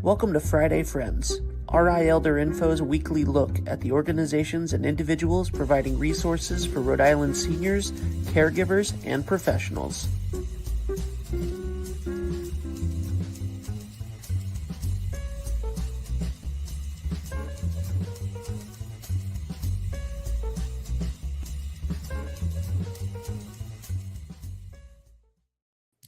Welcome to Friday Friends, RI Elder Info's weekly look at the organizations and individuals providing resources for Rhode Island seniors, caregivers, and professionals.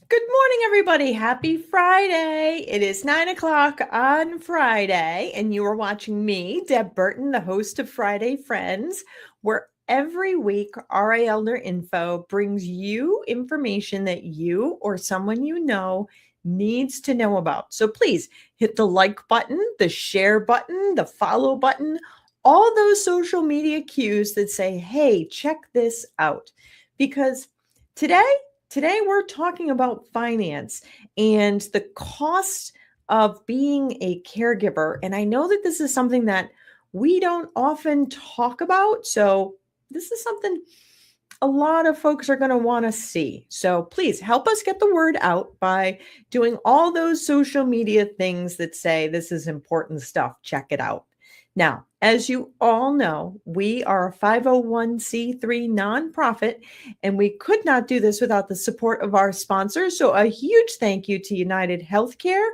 Good morning, everybody. Happy Friday. It is 9 o'clock on Friday, and you are watching me, Deb Burton, the host of Friday Friends, where every week RA Elder Info brings you information that you or someone you know needs to know about. So please hit the like button, the share button, the follow button, all those social media cues that say, hey, check this out. Because Today, we're talking about finance and the cost of being a caregiver. And I know that this is something that we don't often talk about. So this is something a lot of folks are going to want to see. So please help us get the word out by doing all those social media things that say this is important stuff. Check it out. Now, as you all know, we are a 501c3 nonprofit, and we could not do this without the support of our sponsors. So a huge thank you to United Healthcare,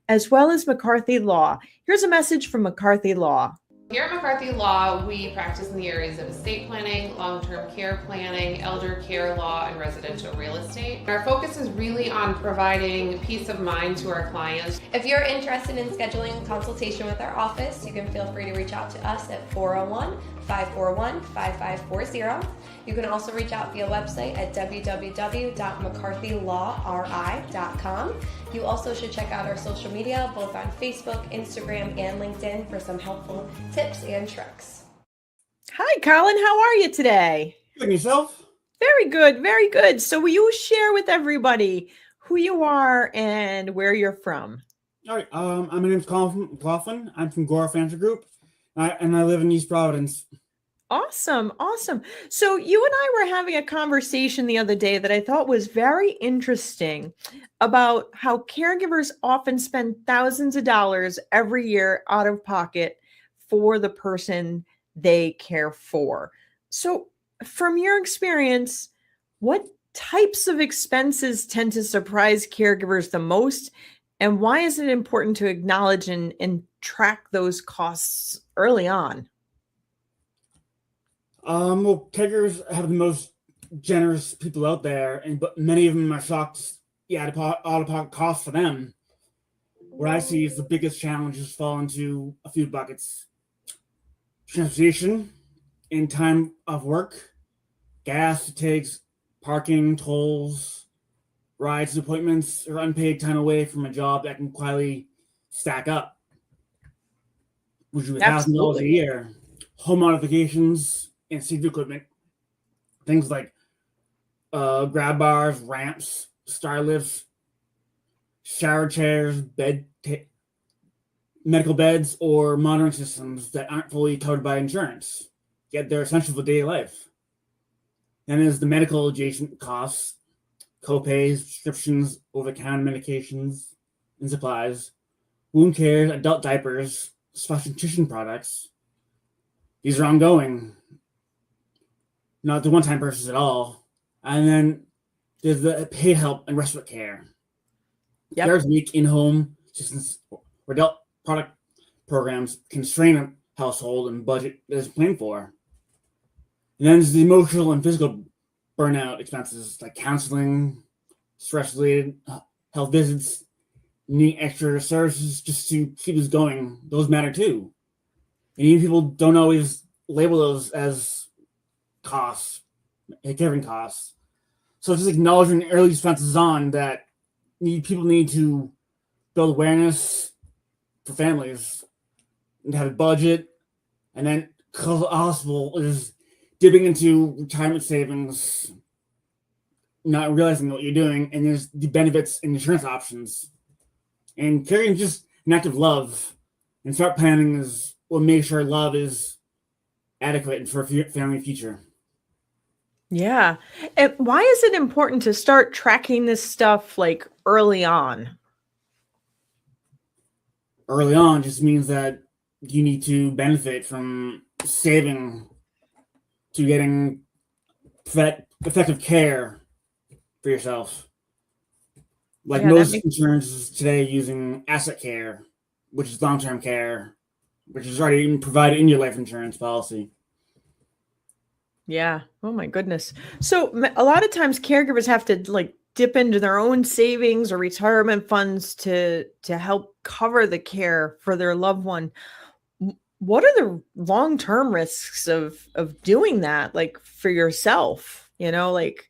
as well as McCarthy Law. Here's a message from McCarthy Law. Here at McCarthy Law, we practice in the areas of estate planning, long-term care planning, elder care law, and residential real estate. Our focus is really on providing peace of mind to our clients. If you're interested in scheduling a consultation with our office, you can feel free to reach out to us at 401-541-5540. You can also reach out via website at www.mccarthylawri.com. You also should check out our social media, both on Facebook, Instagram, and LinkedIn for some helpful tips and tricks. Hi, Colin. How are you today? Good, and yourself? Very good. Very good. So will you share with everybody who you are and where you're from? All right. My name's Colin McLaughlin. I'm from Gora Financial Group, and I live in East Providence. Awesome. Awesome. So you and I were having a conversation the other day that I thought was very interesting about how caregivers often spend thousands of dollars every year out of pocket for the person they care for. So from your experience, what types of expenses tend to surprise caregivers the most? And why is it important to acknowledge and track those costs early on? Well, caregivers have the most generous people out there, but many of them are shocked. Out-of-pocket costs for them. What I see is the biggest challenges fall into a few buckets: transportation in time of work, gas takes, parking, tolls, rides to appointments, or unpaid time away from a job that can quietly stack up, which is $1,000 a year. Home modifications and safety equipment, things like grab bars, ramps, star lifts, shower chairs, medical beds, or monitoring systems that aren't fully covered by insurance, yet they're essential for daily life. Then there's the medical adjacent costs, co-pays, prescriptions, over-the-counter medications and supplies, wound care, adult diapers, special nutrition products. These are ongoing, not the one-time purchase at all. And then there's the paid help and respite care. Yep. There's weak in-home assistance or adult product programs can strain a household and budget is planned for. And then there's the emotional and physical burnout expenses like counseling, stress-related health visits, needing extra services just to keep us going. Those matter too. And even people don't always label those as costs, caregiving costs. So just acknowledging early expenses on that people need to build awareness for families and have a budget, and then possible is dipping into retirement savings, not realizing what you're doing, and there's the benefits and insurance options. And caring just an act of love, and start planning is what makes sure love is adequate for a family future. Yeah. And why is it important to start tracking this stuff like early on? early on just means that you need to benefit from saving to getting effective care for yourself. Like Yeah, that most makes insurances today using asset care, which is long-term care, which is already provided in your life insurance policy. Yeah. Oh my goodness. So a lot of times caregivers have to like dip into their own savings or retirement funds to help cover the care for their loved one. What are the long-term risks of doing that like for yourself? Like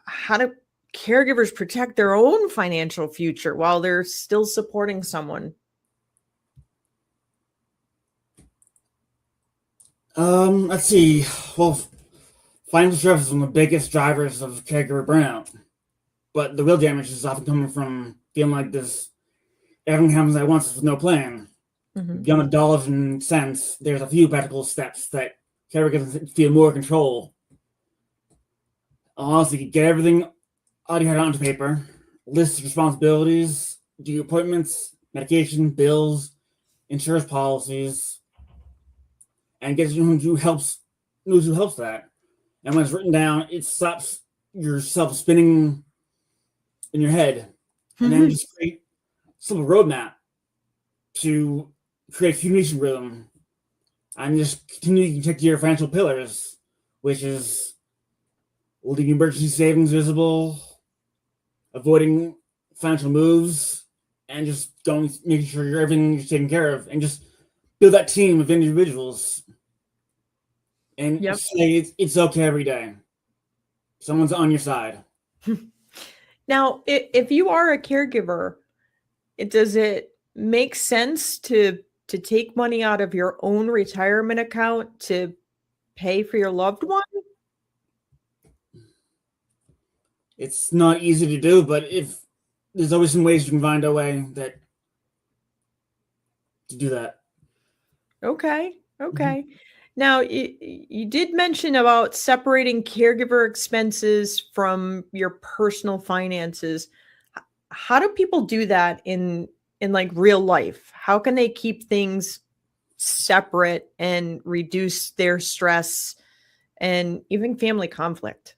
how do caregivers protect their own financial future while they're still supporting someone? Let's see. Well, financial stress is one of the biggest drivers of caregiver burnout, but the real damage is often coming from feeling like this everything happens at once with no plan. Mhm. Beyond the dollars and cents, there's a few practical steps that caregivers feel more control. Honestly, get everything out of your head onto paper, list responsibilities, do your appointments, medication, bills, insurance policies, and get someone who knows who helps that. And when it's written down, it stops yourself spinning in your head, and then just create some roadmap to create communication rhythm and just continue to check your financial pillars, which is leaving emergency savings visible, avoiding financial moves, and just making sure everything is taken care of, and just build that team of individuals and Yep. say it's okay every day. Someone's on your side. Now, if you are a caregiver, does it make sense to take money out of your own retirement account to pay for your loved one? It's not easy to do, but if there's always some ways you can find a way that to do that. Okay. Okay. Now, you did mention about separating caregiver expenses from your personal finances. How do people do that in like real life? How can they keep things separate and reduce their stress and even family conflict?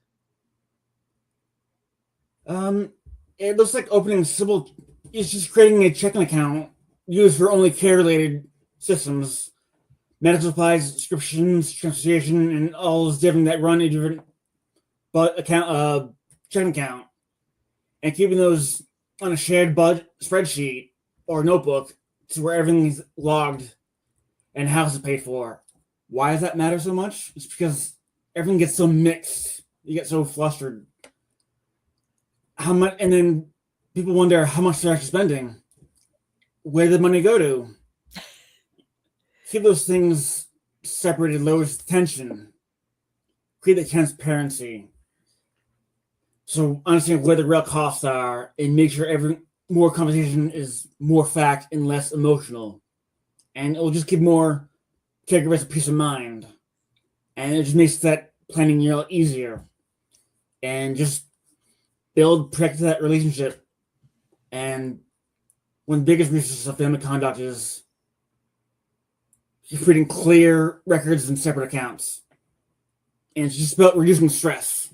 It looks like opening simple. It's just creating a checking account used for only care-related systems, medical supplies, subscriptions, transportation, and all those different that run a different checking account, and keeping those on a shared spreadsheet or notebook to where everything's logged and how it's paid for. Why does that matter so much? It's because everything gets so mixed. You get so flustered. How much, and then people wonder how much they're actually spending. Where did the money go to? Keep those things separated, lowers tension. Create the transparency. So understand where the real costs are, and make sure every more conversation is more fact and less emotional. And it will just give more caregivers a peace of mind. And it just makes that planning easier. And just protect that relationship. And one of the biggest resources of family conduct is creating clear records and separate accounts. And it's just about reducing stress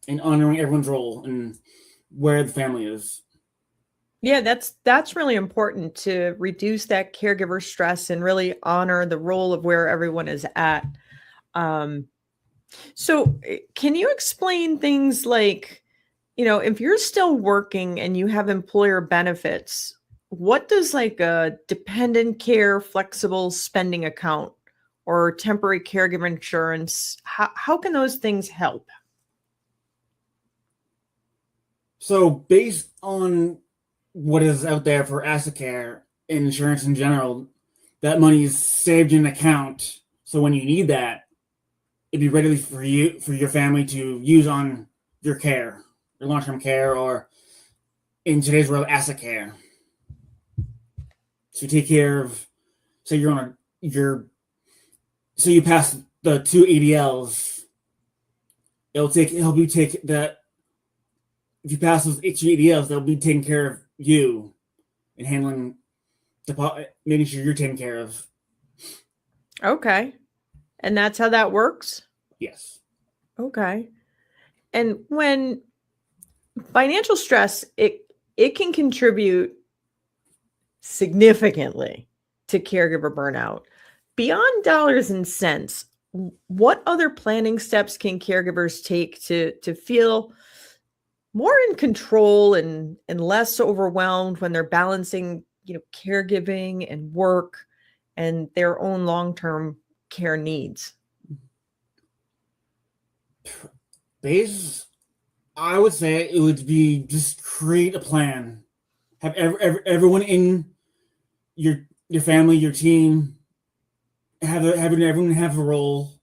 and honoring everyone's role and where the family is. Yeah, that's really important to reduce that caregiver stress and really honor the role of where everyone is at. So can you explain things like, if you're still working and you have employer benefits, what does like a dependent care flexible spending account or temporary caregiver insurance, how can those things help? So based on what is out there for asset care and insurance in general, that money is saved in an account. So when you need that, it'd be ready for your family to use on your care, your long-term care, or in today's world, asset care. So take care of, say so you pass the two ADLs, it'll help you take that. If you pass those two ADLs, they'll be taking care of you and handling making sure you're taken care of. Okay. And that's how that works? Yes. Okay. And when financial stress, it can contribute significantly to caregiver burnout. Beyond dollars and cents, what other planning steps can caregivers take to feel more in control and less overwhelmed when they're balancing, caregiving and work and their own long-term care needs? I would say it would be just create a plan. Have everyone in your family, your team, having everyone have a role,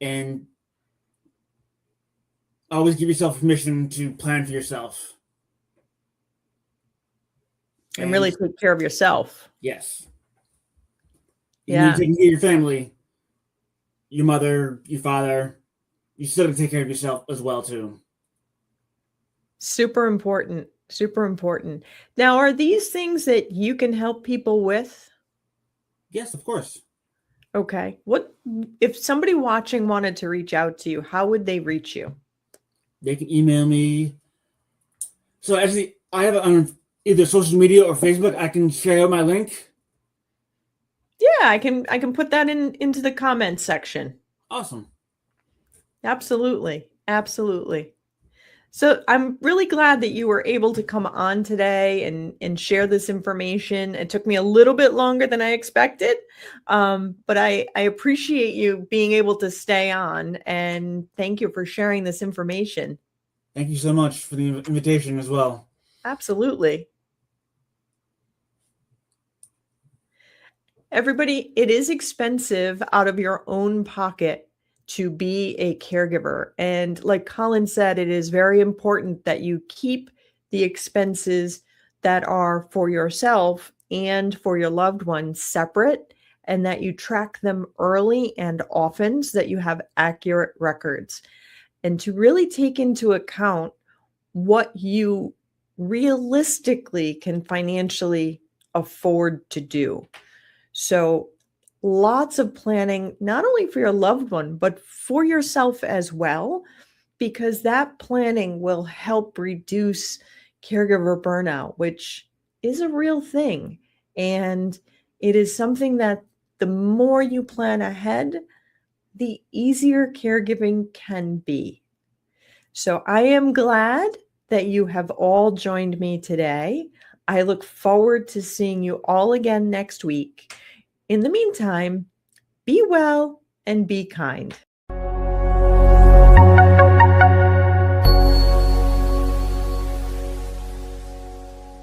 and always give yourself permission to plan for yourself. And really take care of yourself. Yes. Yeah. You take care of your family, your mother, your father. You still have to take care of yourself as well, too. Super important. Super important. Now, are these things that you can help people with? Yes, of course. Okay. What if somebody watching wanted to reach out to you, how would they reach you? They can email me. So actually, I have on either social media or Facebook. I can share my link. Yeah, I can put that into the comments section. Awesome. Absolutely. Absolutely. So I'm really glad that you were able to come on today and share this information. It took me a little bit longer than I expected, but I appreciate you being able to stay on, and thank you for sharing this information. Thank you so much for the invitation as well. Absolutely. Everybody, it is expensive out of your own pocket to be a caregiver. And like Colin said, it is very important that you keep the expenses that are for yourself and for your loved ones separate, and that you track them early and often so that you have accurate records. And to really take into account what you realistically can financially afford to do. So lots of planning, not only for your loved one, but for yourself as well, because that planning will help reduce caregiver burnout, which is a real thing. And it is something that the more you plan ahead, the easier caregiving can be. So I am glad that you have all joined me today. I look forward to seeing you all again next week. In the meantime, be well and be kind.